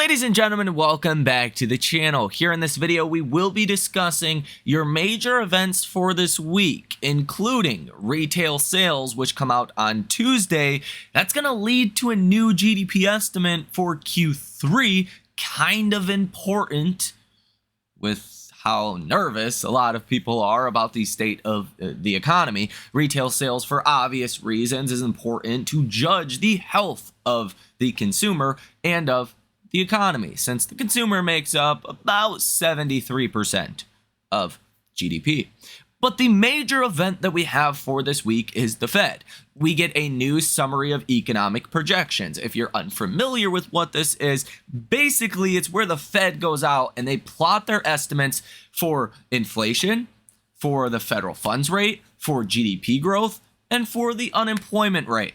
Ladies and gentlemen, welcome back to the channel. Here in this video, we will be discussing your major events for this week, including retail sales, which come out on Tuesday. That's going to lead to a new GDP estimate for Q3, kind of important with how nervous a lot of people are about the state of the economy. Retail sales, for obvious reasons, is important to judge the health of the consumer and of the economy, since the consumer makes up about 73% of GDP. But the major event that we have for this week is the Fed. We get a new summary of economic projections. If you're unfamiliar with what this is, basically it's where the Fed goes out and they plot their estimates for inflation, for the federal funds rate, for GDP growth, and for the unemployment rate.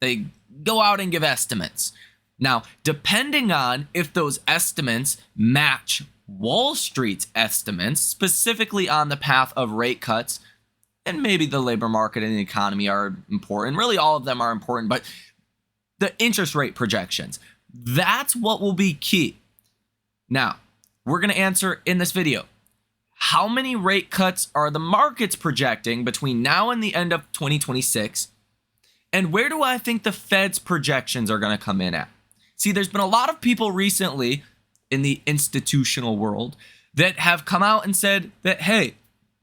They go out and give estimates. Now, depending on if those estimates match Wall Street's estimates, specifically on the path of rate cuts, and maybe the labor market and the economy are important. Really, all of them are important, but the interest rate projections, that's what will be key. Now, we're going to answer in this video, how many rate cuts are the markets projecting between now and the end of 2026? And where do I think the Fed's projections are going to come in at? See, there's been a lot of people recently in the institutional world that have come out and said that, hey,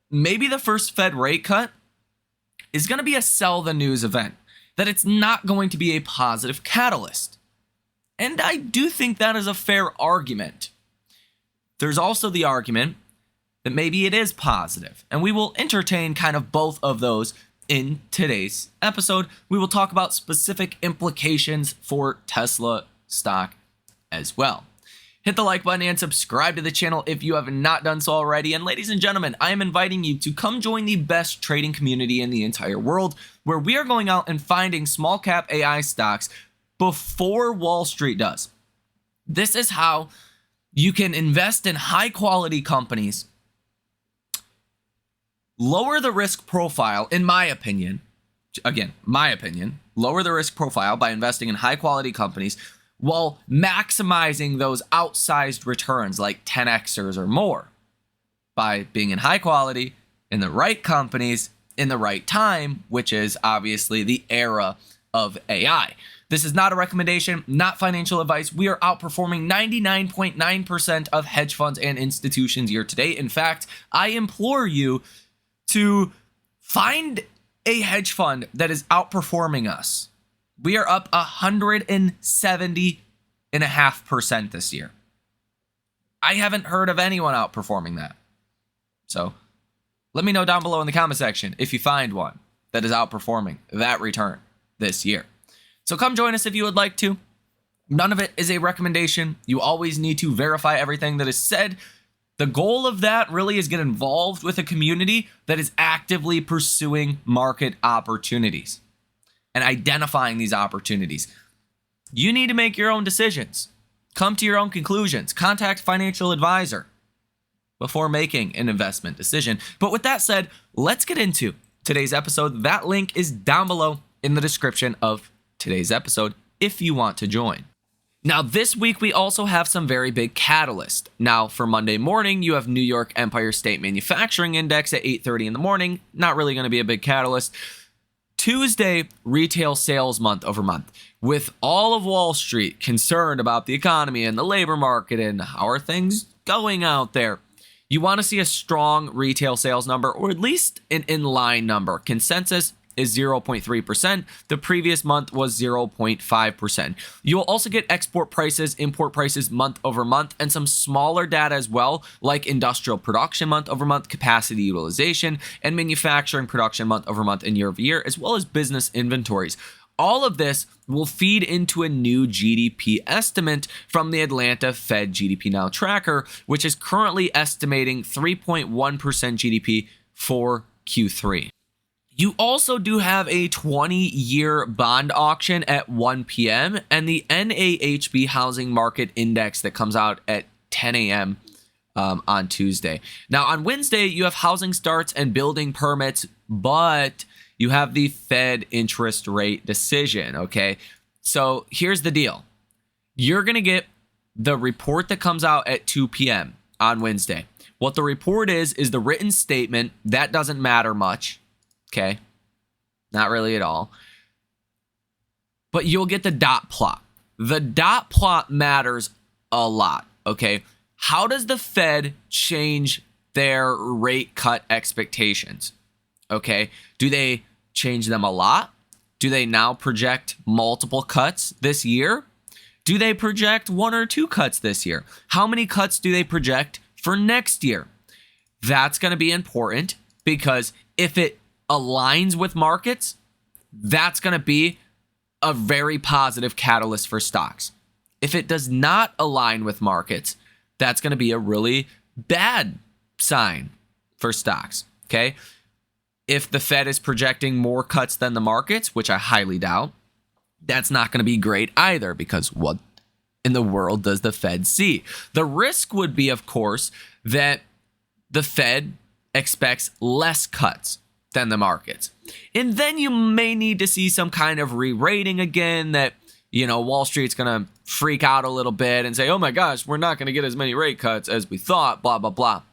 maybe the first Fed rate cut is going to be a sell the news event, that it's not going to be a positive catalyst. And I do think that is a fair argument. There's also the argument that maybe it is positive, and we will entertain kind of both of those in today's episode. We will talk about specific implications for Tesla stock as well. Hit the like button and subscribe to the channel if you have not done so already. And ladies and gentlemen, I am inviting you to come join the best trading community in the entire world, where we are going out and finding small cap AI stocks before Wall Street does. This is how you can invest in high quality companies, lower the risk profile, in my opinion, again, my opinion, lower the risk profile by investing in high quality companies while maximizing those outsized returns like 10xers or more by being in high quality, in the right companies, in the right time, which is obviously the era of AI. This is not a recommendation, not financial advice. We are outperforming 99.9% of hedge funds and institutions year to date. In fact, I implore you to find a hedge fund that is outperforming us. We are up 170.5% this year. I haven't heard of anyone outperforming that. So let me know down below in the comment section if you find one that is outperforming that return this year. So come join us if you would like to. None of it is a recommendation. You always need to verify everything that is said. The goal of that really is get involved with a community that is actively pursuing market opportunities and identifying these opportunities. You need to make your own decisions. Come to your own conclusions. Contact a financial advisor before making an investment decision. But with that said, let's get into today's episode. That link is down below in the description of today's episode if you want to join. Now, this week, we also have some very big catalysts. Now, for Monday morning, you have New York Empire State Manufacturing Index at 8:30 in the morning. Not really going to be a big catalyst. Tuesday, retail sales month over month. With all of Wall Street concerned about the economy and the labor market and how are things going out there, you want to see a strong retail sales number, or at least an in-line number. Consensus is 0.3%. The previous month was 0.5%. You will also get export prices, import prices month over month, and some smaller data as well, like industrial production month over month, capacity utilization, and manufacturing production month over month and year over year, as well as business inventories. All of this will feed into a new GDP estimate from the Atlanta Fed GDP Now tracker, which is currently estimating 3.1% GDP for Q3. You also do have a 20-year bond auction at 1 p.m. and the NAHB Housing Market Index that comes out at 10 a.m. On Tuesday. Now, on Wednesday, you have housing starts and building permits, but you have the Fed interest rate decision, okay? So here's the deal. you're going to get the report that comes out at 2 p.m. on Wednesday. What the report is the written statement. That doesn't matter much. Okay. Not really at all. But you'll get the dot plot. The dot plot matters a lot. Okay. How does the Fed change their rate cut expectations? Okay. Do they change them a lot? Do they now project multiple cuts this year? Do they project 1 or 2 cuts this year? How many cuts do they project for next year? That's going to be important because if it aligns with markets, that's going to be a very positive catalyst for stocks. If it does not align with markets, that's going to be a really bad sign for stocks. Okay. If the Fed is projecting more cuts than the markets, which I highly doubt, that's not going to be great either, because what in the world does the Fed see? The risk would be, of course, that the Fed expects less cuts than the markets. And then you may need to see some kind of re-rating again that, Wall Street's going to freak out a little bit and say, oh my gosh, we're not going to get as many rate cuts as we thought, blah, blah, blah.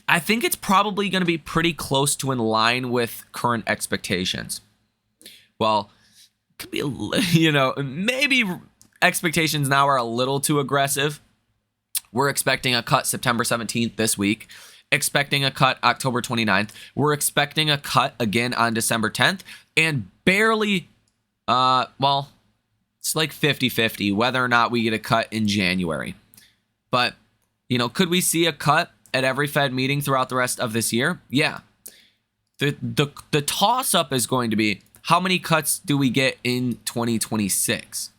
I think it's probably going to be pretty close to in line with current expectations. Well, could be, maybe expectations now are a little too aggressive. We're expecting a cut September 17th this week, expecting a cut October 29th. We're expecting a cut again on December 10th, and barely, it's like 50-50 whether or not we get a cut in January. But, could we see a cut at every Fed meeting throughout the rest of this year? Yeah. The toss-up is going to be, how many cuts do we get in 2026?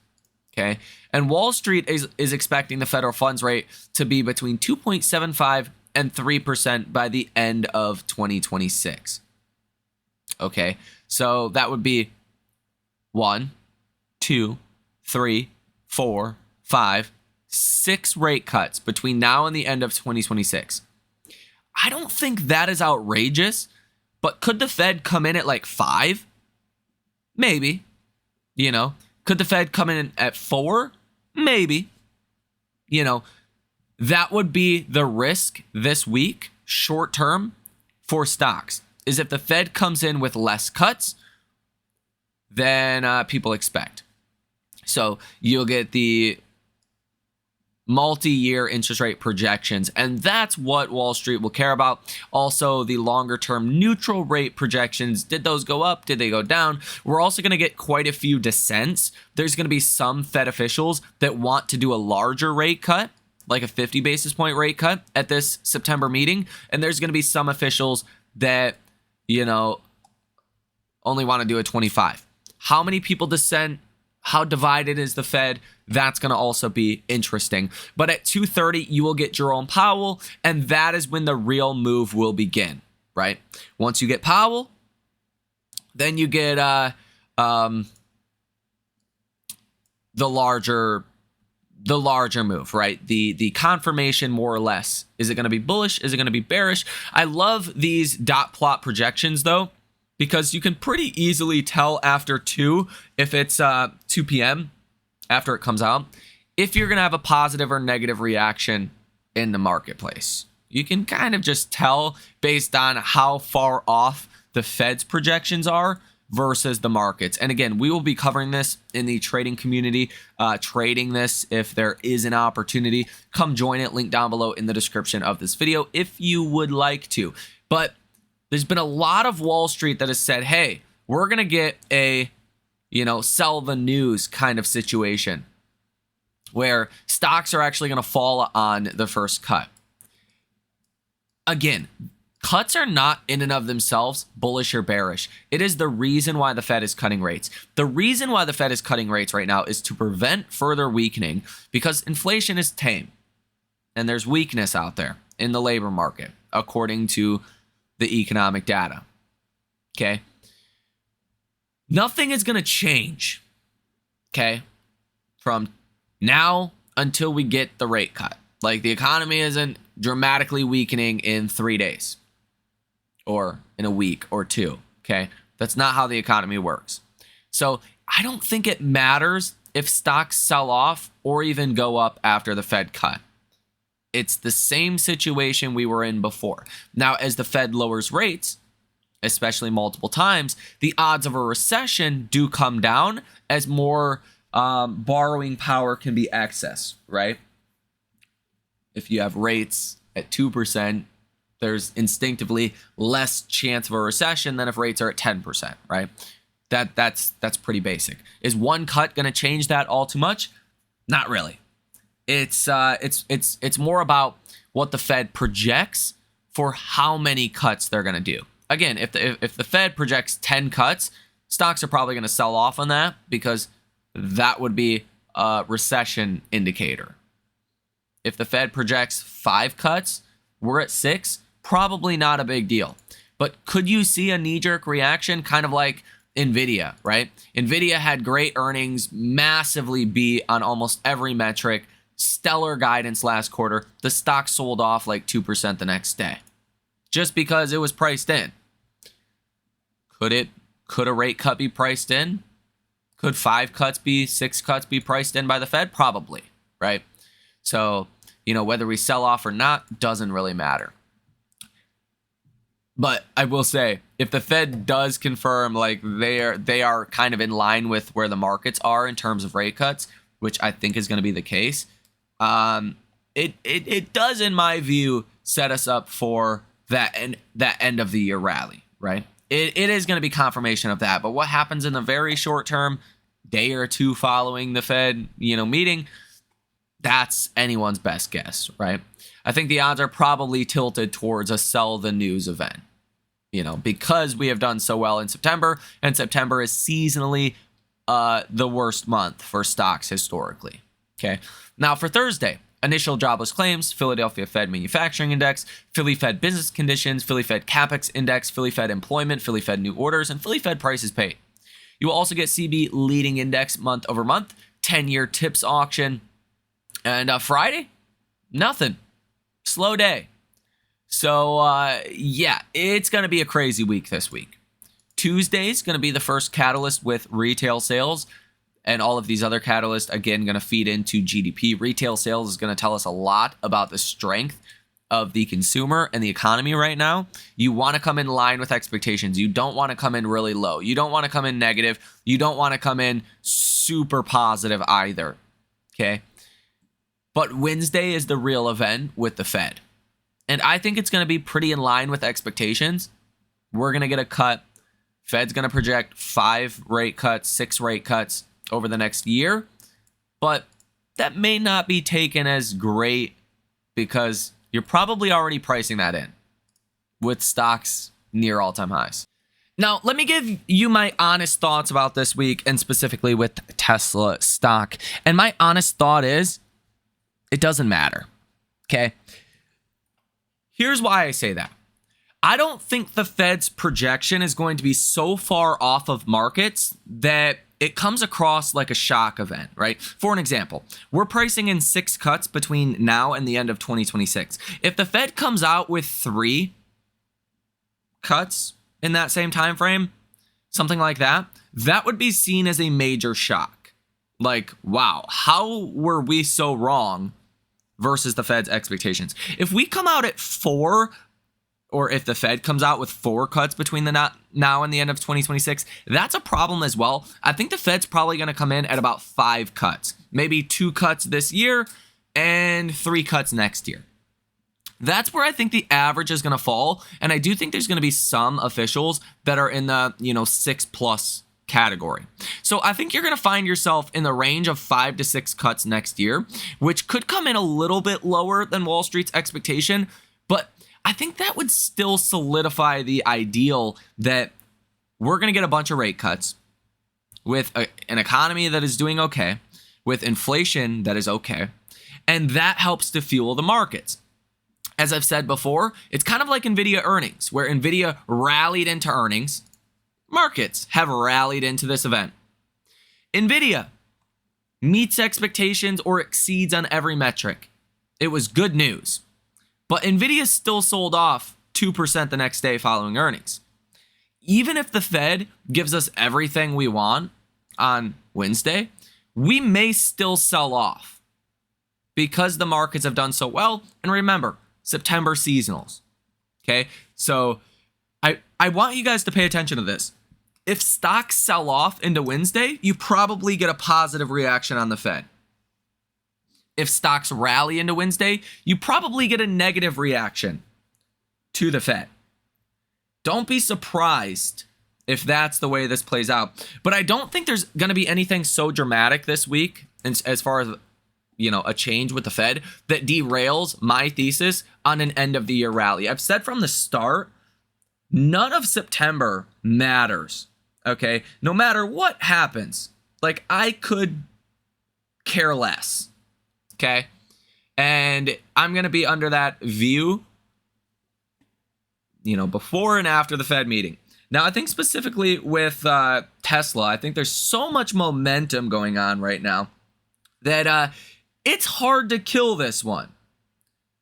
Okay. And Wall Street is expecting the federal funds rate to be between 2.75 and 3% by the end of 2026. Okay. So that would be 1, 2, 3, 4, 5, 6 rate cuts between now and the end of 2026. I don't think that is outrageous, but could the Fed come in at like 5? Maybe. Could the Fed come in at 4? Maybe. That would be the risk this week, short term, for stocks, is if the Fed comes in with less cuts than people expect. So you'll get the multi-year interest rate projections, and that's what Wall Street will care about. Also, the longer-term neutral rate projections. Did those go up? Did they go down? We're also going to get quite a few dissents. There's going to be some Fed officials that want to do a larger rate cut, like a 50 basis point rate cut at this September meeting, and there's going to be some officials that, only want to do a 25. How many people dissent? How divided is the Fed? That's going to also be interesting. But at 2:30, you will get Jerome Powell, and that is when the real move will begin, right? Once you get Powell, then you get the larger move, right? The confirmation, more or less. Is it going to be bullish? Is it going to be bearish? I love these dot plot projections, though, because you can pretty easily tell after 2, if it's 2 p.m., after it comes out, if you're going to have a positive or negative reaction in the marketplace. You can kind of just tell based on how far off the Fed's projections are versus the markets. And again, we will be covering this in the trading community, trading this if there is an opportunity. Come join it, link down below in the description of this video if you would like to. But there's been a lot of Wall Street that has said, hey, we're going to get a, sell the news kind of situation where stocks are actually going to fall on the first cut. Again, cuts are not in and of themselves bullish or bearish. It is the reason why the Fed is cutting rates. The reason why the Fed is cutting rates right now is to prevent further weakening, because inflation is tame and there's weakness out there in the labor market, according to the economic data. Okay. Nothing is going to change. Okay. From now until we get the rate cut. Like, the economy isn't dramatically weakening in 3 days or in a week or 2. Okay. That's not how the economy works. So I don't think it matters if stocks sell off or even go up after the Fed cut. It's the same situation we were in before. Now, as the Fed lowers rates, especially multiple times, the odds of a recession do come down as more borrowing power can be accessed, right? If you have rates at 2%, there's instinctively less chance of a recession than if rates are at 10%, right? That's pretty basic. Is one cut going to change that all too much? Not really. It's more about what the Fed projects for how many cuts they're going to do. Again, if the Fed projects 10 cuts, stocks are probably going to sell off on that because that would be a recession indicator. If the Fed projects 5 cuts, we're at 6, probably not a big deal. But could you see a knee-jerk reaction, kind of like NVIDIA, right? NVIDIA had great earnings, massively beat on almost every metric, stellar guidance last quarter. The stock sold off like 2% the next day just because it was priced in. Could a rate cut be priced in? Could 5 cuts be 6 cuts be priced in by the Fed? Probably, right? So, whether we sell off or not doesn't really matter. But I will say, if the Fed does confirm like they are kind of in line with where the markets are in terms of rate cuts, which I think is going to be the case, it does, in my view, set us up for that end of the year rally, right? It is going to be confirmation of that. But what happens in the very short term, day or two following the Fed, meeting, that's anyone's best guess, right? I think the odds are probably tilted towards a sell the news event, because we have done so well in September, and September is seasonally the worst month for stocks historically. Okay. Now for Thursday, initial jobless claims, Philadelphia Fed Manufacturing Index, Philly Fed Business Conditions, Philly Fed Capex Index, Philly Fed Employment, Philly Fed New Orders, and Philly Fed Prices Paid. You will also get CB Leading Index month over month, 10-year TIPS auction, and Friday, nothing. Slow day. So, it's going to be a crazy week this week. Tuesday's going to be the first catalyst with retail sales. And all of these other catalysts, again, going to feed into GDP. Retail sales is going to tell us a lot about the strength of the consumer and the economy right now. You want to come in line with expectations. You don't want to come in really low. You don't want to come in negative. You don't want to come in super positive either. Okay? But Wednesday is the real event with the Fed. And I think it's going to be pretty in line with expectations. We're going to get a cut. Fed's going to project 5 rate cuts, 6 rate cuts over the next year, but that may not be taken as great because you're probably already pricing that in with stocks near all-time highs. Now, let me give you my honest thoughts about this week and specifically with Tesla stock. And my honest thought is it doesn't matter. Okay? Here's why I say that. I don't think the Fed's projection is going to be so far off of markets that it comes across like a shock event, right? For an example, we're pricing in 6 cuts between now and the end of 2026. If the Fed comes out with 3 cuts in that same time frame, something like that, that would be seen as a major shock. Like, wow, how were we so wrong versus the Fed's expectations? If we come out at 4, or if the Fed comes out with 4 cuts between the now and the end of 2026, that's a problem as well. I think the Fed's probably going to come in at about 5 cuts, maybe 2 cuts this year and 3 cuts next year. That's where I think the average is going to fall. And I do think there's going to be some officials that are in the, 6+ category. So I think you're going to find yourself in the range of 5 to 6 cuts next year, which could come in a little bit lower than Wall Street's expectation. But I think that would still solidify the ideal that we're going to get a bunch of rate cuts with an economy that is doing okay, with inflation that is okay, and that helps to fuel the markets. As I've said before, it's kind of like NVIDIA earnings, where NVIDIA rallied into earnings. Markets have rallied into this event. NVIDIA meets expectations or exceeds on every metric. It was good news. But NVIDIA still sold off 2% the next day following earnings. Even if the Fed gives us everything we want on Wednesday, we may still sell off because the markets have done so well. And remember, September seasonals. Okay, so I want you guys to pay attention to this. If stocks sell off into Wednesday, you probably get a positive reaction on the Fed. If stocks rally into Wednesday, you probably get a negative reaction to the Fed. Don't be surprised if that's the way this plays out. But I don't think there's going to be anything so dramatic this week as far as, a change with the Fed that derails my thesis on an end of the year rally. I've said from the start, none of September matters. Okay, no matter what happens, like I could care less. Okay, and I'm going to be under that view, before and after the Fed meeting. Now, I think specifically with Tesla, I think there's so much momentum going on right now that it's hard to kill this one.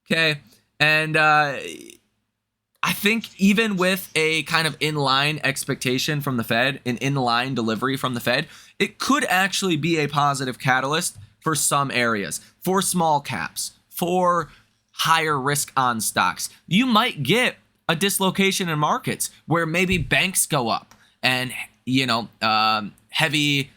Okay, and I think even with a kind of inline expectation from the Fed, an inline delivery from the Fed, it could actually be a positive catalyst for some areas, for small caps, for higher risk on stocks. You might get a dislocation in markets where maybe banks go up and, heavy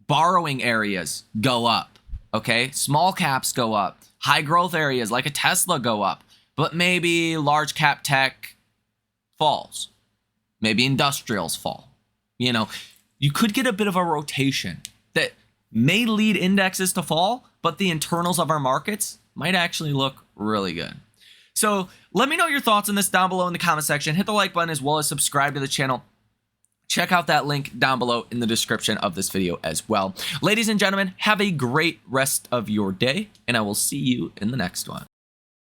borrowing areas go up. Okay, small caps go up, high growth areas like a Tesla go up. But maybe large cap tech falls. Maybe industrials fall. You could get a bit of a rotation that may lead indexes to fall, but the internals of our markets might actually look really good. So let me know your thoughts on this down below in the comment section. Hit the like button as well as subscribe to the channel. Check out that link down below in the description of this video as well. Ladies and gentlemen, have a great rest of your day, and I will see you in the next one.